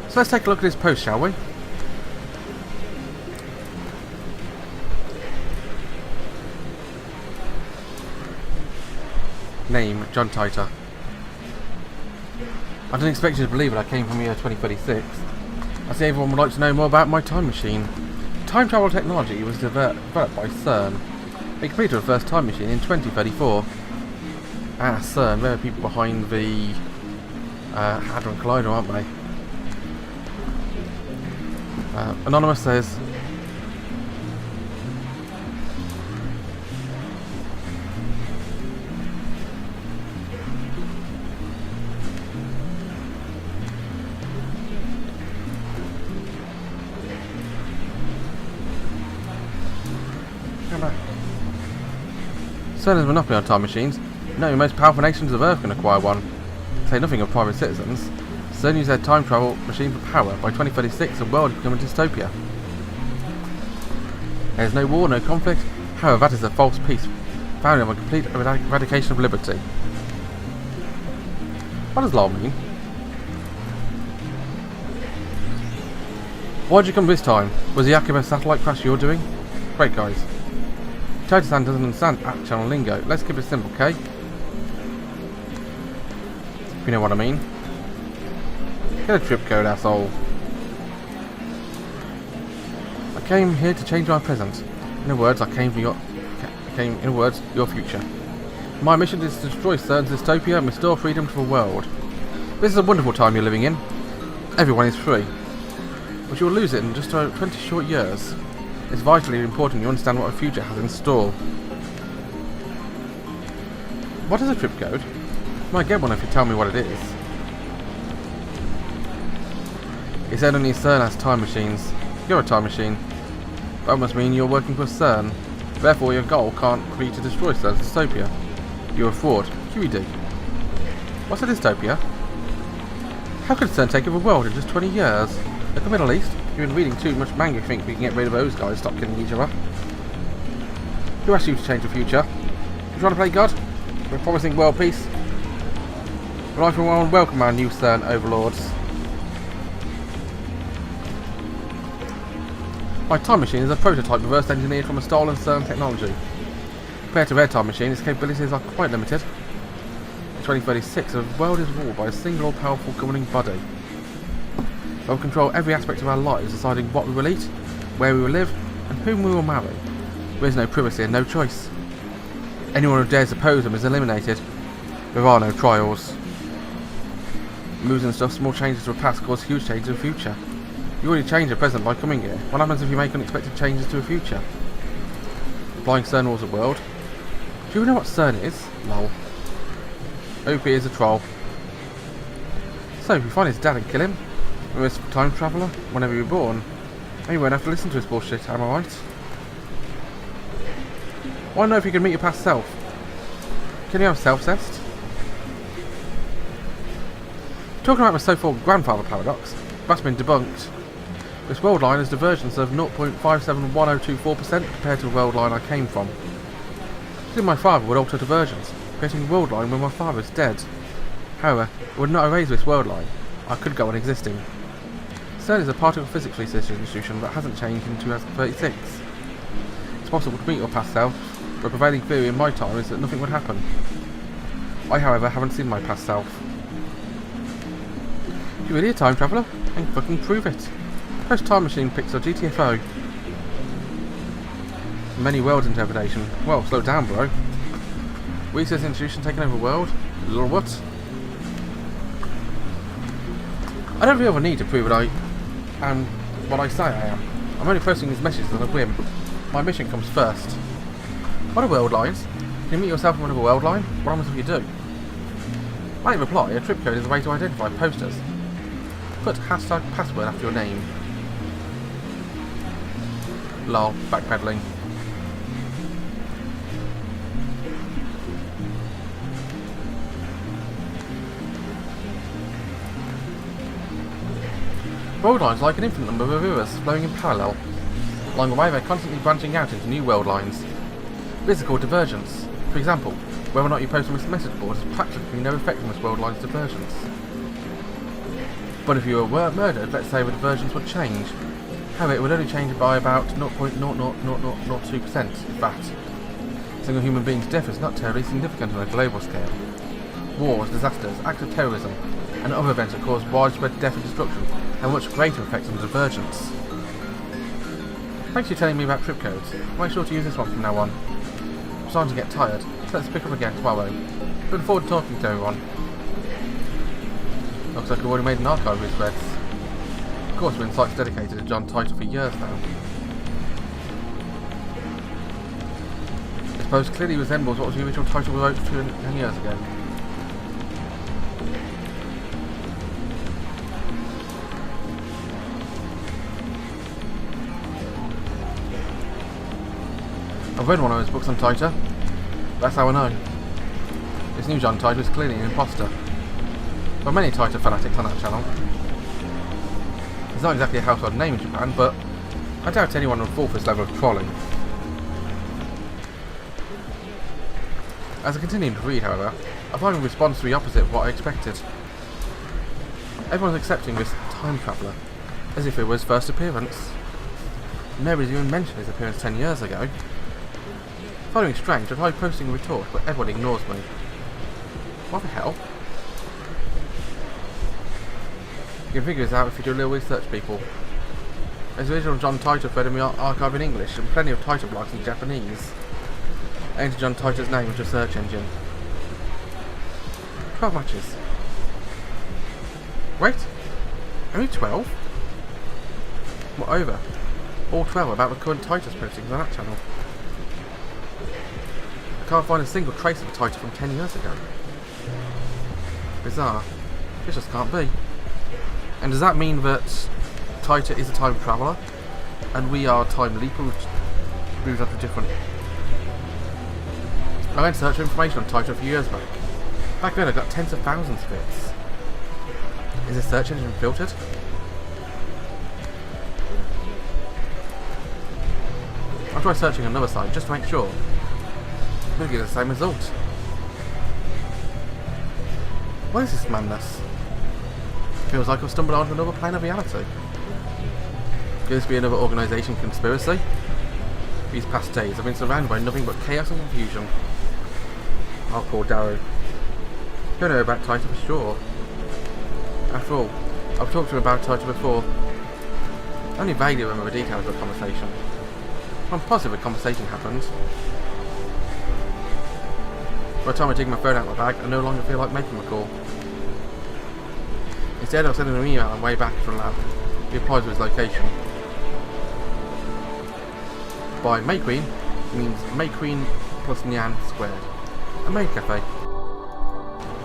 So let's take a look at his post, shall we? Name, John Titor. I didn't expect you to believe it, I came from year 2036. I see everyone would like to know more about my time machine. Time travel technology was developed by SERN. They completed the first time machine in 2034. CERN, they're the people behind the Hadron Collider, aren't they? Anonymous says, CERN has a monopoly on time machines. No, the most powerful nations of Earth can acquire one. To say nothing of private citizens. CERN use their time travel machine for power. By 2036, the world has become a dystopia. There is no war, no conflict. However, that is a false peace, founded on a complete eradication of liberty. What does LOL mean? Why did you come this time? Was the Akihabara satellite crash you're doing? Great, guys. Choto-san doesn't understand channel lingo. Let's keep it simple, okay? If you know what I mean. Get a trip code, asshole. I came here to change my present. In other words, your future. My mission is to destroy CERN's dystopia and restore freedom to the world. This is a wonderful time you're living in. Everyone is free. But you'll lose it in just 20 short years. It's vitally important you understand what the future has in store. What is a trip code? I might get one if you tell me what it is. It's said only CERN has time machines. You're a time machine. That must mean you're working for CERN. Therefore your goal can't be to destroy CERN's dystopia. You're a fraud. QED. What's a dystopia? How could CERN take over the world in just 20 years? Look at the Middle East. You've been reading too much manga, think we can get rid of those guys, stop killing each other. Who asked you to change the future? You trying to play God? We're promising world peace? Well, I for one welcome our new CERN overlords. My time machine is a prototype reverse engineered from a stolen CERN technology. Compared to their time machine, its capabilities are quite limited. In 2036, the world is ruled by a single all-powerful governing body. They will control every aspect of our lives, deciding what we will eat, where we will live, and whom we will marry. There is no privacy and no choice. Anyone who dares oppose them is eliminated. There are no trials. Moves and stuff, small changes to the past cause huge changes to the future. You already changed the present by coming here. What happens if you make unexpected changes to the future? Applying CERN rules of the world. Do you know what CERN is? Lol. OP is a troll. So, if you find his dad and kill him, a time traveller, whenever you were born, then you won't have to listen to his bullshit, am I right? I wonder if you can meet your past self. Can you have self-cest? Talking about the so-called grandfather paradox, that's been debunked. This world line is divergence of 0.571024% compared to the world line I came from. Still, my father would alter divergence, creating a world line when my father is dead. However, it would not erase this world line. I could go on existing. CERN is a particle physics research institution that hasn't changed in 2036. It's possible to meet your past self, but the prevailing theory in my time is that nothing would happen. I, however, haven't seen my past self. If you're really a time traveller, then fucking prove it. Press time machine pixel GTFO. Many worlds interpretation. Well, slow down, bro. Research institution taking over the world? Little what? I don't feel the need to prove that I am what I say I am. I'm only posting these messages on a whim. My mission comes first. What are world lines? Can you meet yourself in one of a world line? What happens if you do? I didn't reply. A trip code is a way to identify posters. Put hashtag password after your name. Lol, backpedaling. World lines are like an infinite number of rivers flowing in parallel. Along the way, they're constantly branching out into new world lines. This is called divergence. For example, whether or not you post on this message board has practically no effect on this world line's divergence. But if you were murdered, let's say the divergence would change. However, it would only change by about 0.00002%, if that. A single human being's death is not terribly significant on a global scale. Wars, disasters, acts of terrorism, and other events that cause widespread death and destruction have much greater effects on divergence. Thanks for telling me about trip codes. I'll make sure to use this one from now on. I'm starting to get tired, so let's pick up again tomorrow. Looking forward to talking to everyone. Looks like I've already made an archive of his threads. Of course, we've been sites dedicated to John Titor for years now. This post clearly resembles what was the original title we wrote 10 years ago. I've read one of his books on Titor. That's how I know. This new John Titor is clearly an imposter. There are many Titor fanatics on that channel. It's not exactly a household name in Japan, but I doubt anyone would fall for this level of trolling. As I continue to read, however, I find a response to the opposite of what I expected. Everyone's accepting this time traveller, as if it was his first appearance. Nobody's even mentioned his appearance 10 years ago. Finding it strange, I tried posting a retort, but everyone ignores me. What the hell? You can figure this out if you do a little research, people. There's the original John Titor thread in the archive in English, and plenty of Titor blogs in Japanese. I entered John Titor's name into a search engine. 12 matches. Wait, only 12? Moreover, all 12 about the current Titor's postings on that channel. I can't find a single trace of a Titor from 10 years ago. Bizarre. This just can't be. And does that mean that Titor is a time traveller, and we are time leapers, moved on to different? I went to search for information on Titor a few years back. Back then I got tens of thousands of hits. Is this search engine filtered? I'll try searching another site just to make sure. We'll get the same result. What is this madness? Feels like I've stumbled onto another plane of reality. Could this be another organisation conspiracy? These past days I've been surrounded by nothing but chaos and confusion. I'll call Darrow. Don't know about Titor for sure. After all, I've talked to him about Titor before. I only vaguely remember the details of the conversation. I'm positive a conversation happened. By the time I dig my phone out of my bag, I no longer feel like making a call. Instead, I'll send him an email on the way back from the lab. He applies with his location. By May Queen means May Queen plus Nyan squared. A maid cafe.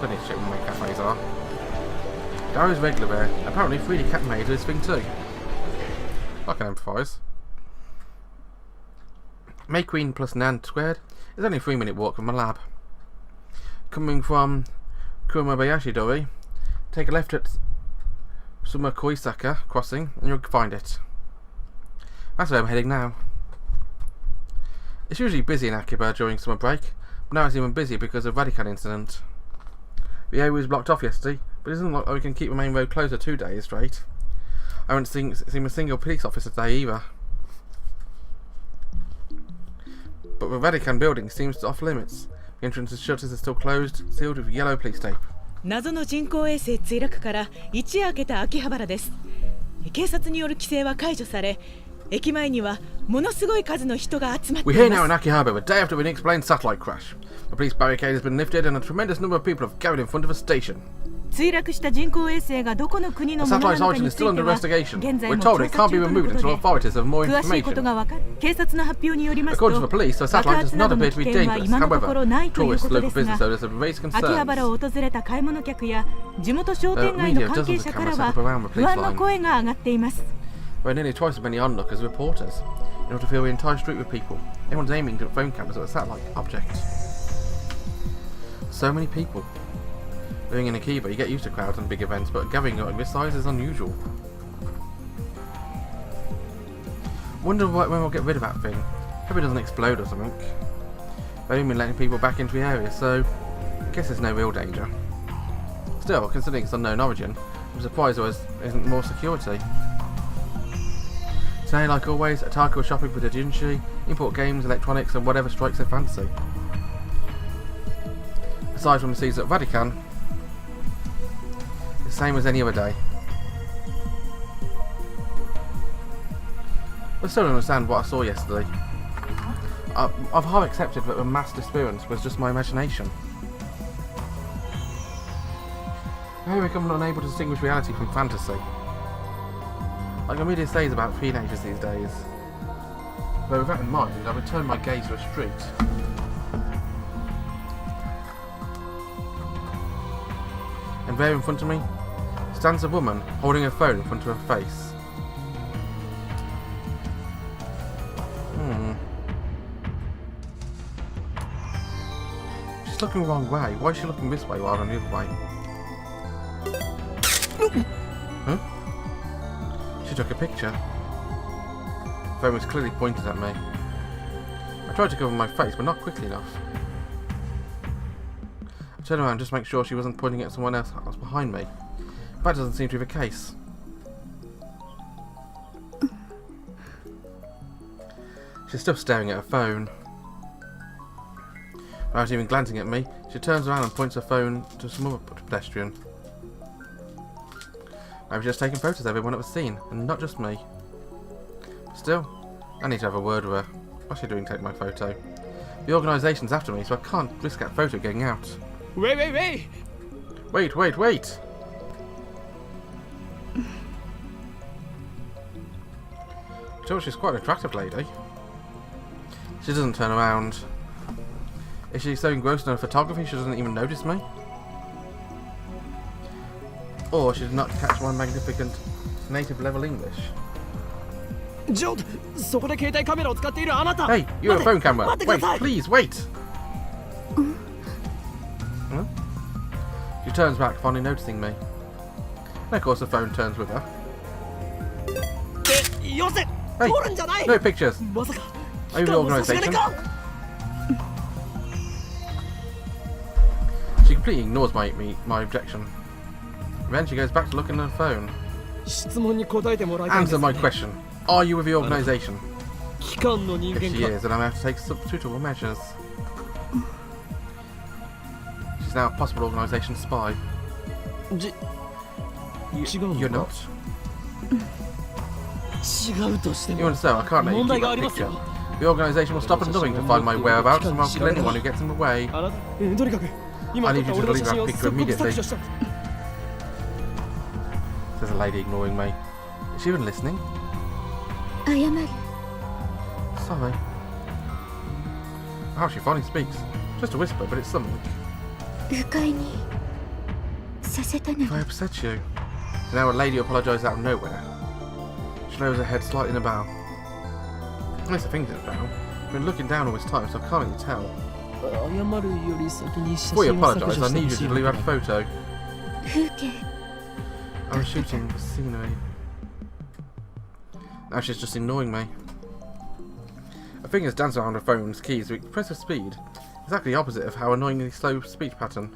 Don't need to check what maid cafes are. Darrow's regular there. Apparently 3D Cat Maid is his thing too. I can empathise. May Queen plus Nyan squared is only a 3-minute walk from my lab. Coming from Kumabayashi Dori, take a left at Sumakoisaka crossing and you'll find it. That's where I'm heading now. It's usually busy in Akihabara during summer break, but now it's even busier because of the Radican incident. The area was blocked off yesterday, but it doesn't look like we can keep the main road closed for 2 days straight. I haven't seen a single police officer today either. But the Radican building seems off limits. The entrance shutters are still closed, sealed with yellow police tape. 謎の人工衛星墜落から一夜明けた秋葉原です。警察による規制は解除され、駅前にはものすごい数の人が集まっています。 We're here now in Akihabara, the day after an unexplained satellite crash. The police barricade has been lifted and a tremendous number of people have gathered in front of a station. 墜落した人工衛星がどこの国のものなのかについては現在も調査中とのことで、詳しいことが分かる。警察の発表によりますと、爆発などの危険は今のところないということですが、秋葉原を訪れた買い物客や地元商店街の関係者からは不安の声が上がっています。There are nearly twice as many onlookers as reporters. In order to fill the entire street with people, everyone's aiming at phone cameras at a satellite object. So many people. Living in Akiba, you get used to crowds and big events, but gathering like this size is unusual. Wonder when we'll get rid of that thing. Hope it doesn't explode or something. They've even been letting people back into the area, so I guess there's no real danger. Still, considering its unknown origin, I'm surprised there isn't more security. Today, like always, Otaku are shopping for doujinshi, import games, electronics, and whatever strikes their fancy. Aside from the season at Vatican, it's the same as any other day. I still don't understand what I saw yesterday. I've half accepted that the mass disappearance was just my imagination. I become unable to distinguish reality from fantasy. Like the media says about teenagers these days. Though with that in mind, I would turn my gaze to a street. And there in front of me stands a woman holding a phone in front of her face. She's looking the wrong way. Why is she looking this way rather than the other way? Huh? She took a picture. The phone was clearly pointed at me. I tried to cover my face, but not quickly enough. I turned around just to make sure she wasn't pointing at someone else behind me. That doesn't seem to be the case. She's still staring at her phone. Without even glancing at me, she turns around and points her phone to some other pedestrian. I was just taking photos of everyone that was seen, and not just me. Still, I need to have a word with her. What's she doing taking my photo? The organisation's after me, so I can't risk that photo getting out. Wait! Wait! So she's quite an attractive lady. She doesn't turn around. Is she so engrossed in her photography she doesn't even notice me? Or she did not catch my magnificent native level English. John! Hey, you're a phone camera! Wait, please, wait! Huh? She turns back, finally noticing me. And of course the phone turns with her. Hey, no pictures! Are you the organisation? She completely ignores my objection. Then she goes back to looking at her phone. Answer my question. Are you with the organisation? If she is, then I'm going to have to take suitable measures. She's now a possible organisation spy. You're not. You understand, I can't let you keep that picture. The organisation will stop at nothing to find my whereabouts and will kill anyone who gets in the way. I need you to delete that picture immediately. There's a lady ignoring me. Is she even listening? Sorry. Oh, she finally speaks. Just a whisper, but it's something. If I upset you. So now a lady apologises out of nowhere. She lowers her head slightly in a bow. At least I think it's a bow. I've been looking down all this time, so I can't really tell. Before you apologise, I need you to delete that photo. I was shooting the scenery. Now she's just ignoring me. Her fingers dance around her phone's keys with impressive speed. Exactly the opposite of how annoyingly slow speech pattern.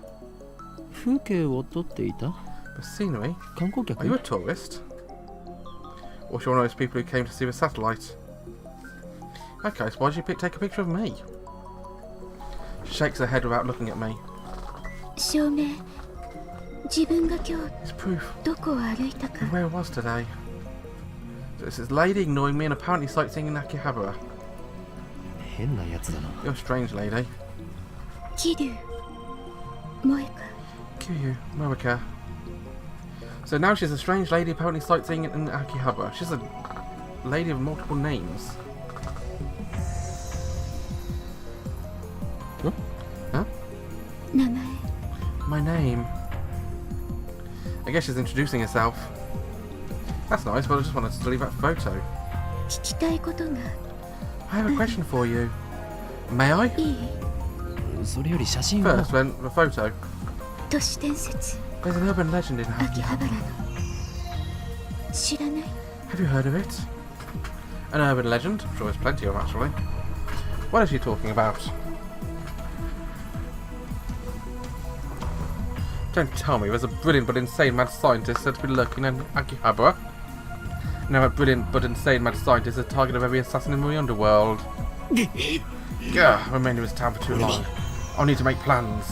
The scenery? Are you a tourist? Or you're one of those people who came to see the satellite? Okay, so why did you take a picture of me? She shakes her head without looking at me. It's proof of where I was today. So it's this lady ignoring me and apparently sightseeing in Akihabara. You're a strange lady. Kiryu Moeka. So now she's a strange lady apparently sightseeing in Akihabara. She's a lady of multiple names. Huh? My name. I guess she's introducing herself. That's nice, but I just wanted to delete that photo. I have a question for you. May I? First, then, the photo. There's an urban legend in Akihabara. Have you heard of it? An urban legend? I'm sure there's plenty of them, actually. What is she talking about? Don't tell me there's a brilliant but insane mad scientist said to be lurking in Akihabara. Now a brilliant but insane mad scientist is the target of every assassin in the underworld. Gah, remained in this town for too long. I'll need to make plans.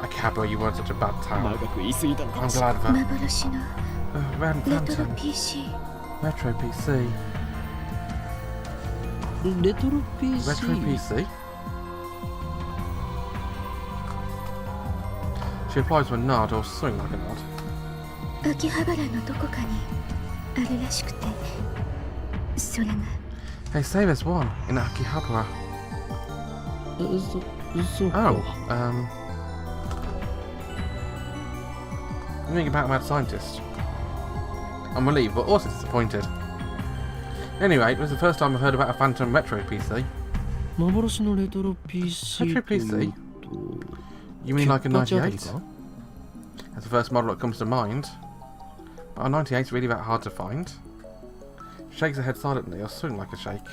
Akihabara, you weren't such a bad town. I'm glad of that. Phantom. Retro PC. Retro PC. Retro PC? She applies to a nod or something like a nod. 秋葉原のどこかにあるらしくて、それが。Hey, say there's one in Akihabara. Thinking about a mad scientist. I'm relieved, but also disappointed. Anyway, it was the first time I've heard about a Phantom Retro PC. Retro PC? You mean like a 98? That's the first model that comes to mind. But a 98 is really that hard to find. Shakes her head silently, or something like a shake.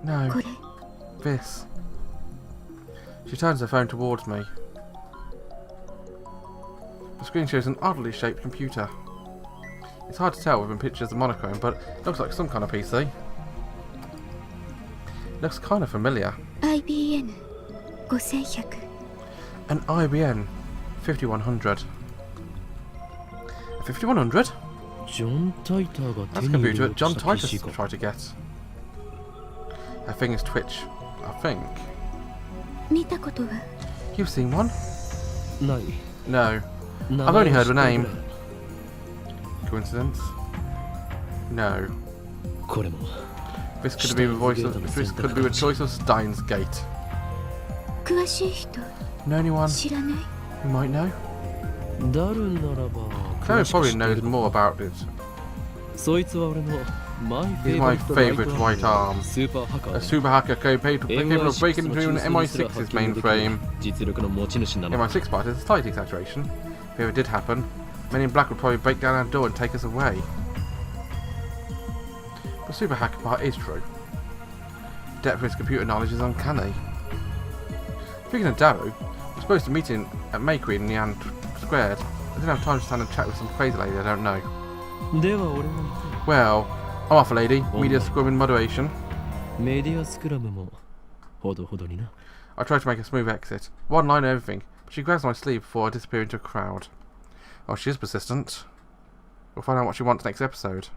No. This. She turns her phone towards me. The screen shows an oddly shaped computer. It's hard to tell within pictures of monochrome, but it looks like some kind of PC. Looks kind of familiar. IBM 5100. An IBM 5100. A 5100? John Titor. That's a computer that John Titor tried to get. Her fingers twitch. I think. You've seen one? No. I've only heard the name. Coincidence? No. This could be the choice of Steins Gate. Know anyone who might know? Claire probably knows more about it. He's my favourite right arm. A super hacker capable of breaking into an MI6's mainframe. MI6 part is a slight exaggeration. If it ever did happen, Men in Black would probably break down our door and take us away. The super hacker part is true. The depth of his computer knowledge is uncanny. Speaking of Daru, we're supposed to meet him at Makery in Nyan Squared. I didn't have time to stand and chat with some crazy lady I don't know. Well, I'm off, lady. Media scrum in moderation. I tried to make a smooth exit. One line and everything, but she grabs my sleeve before I disappear into a crowd. Oh, she is persistent. We'll find out what she wants next episode.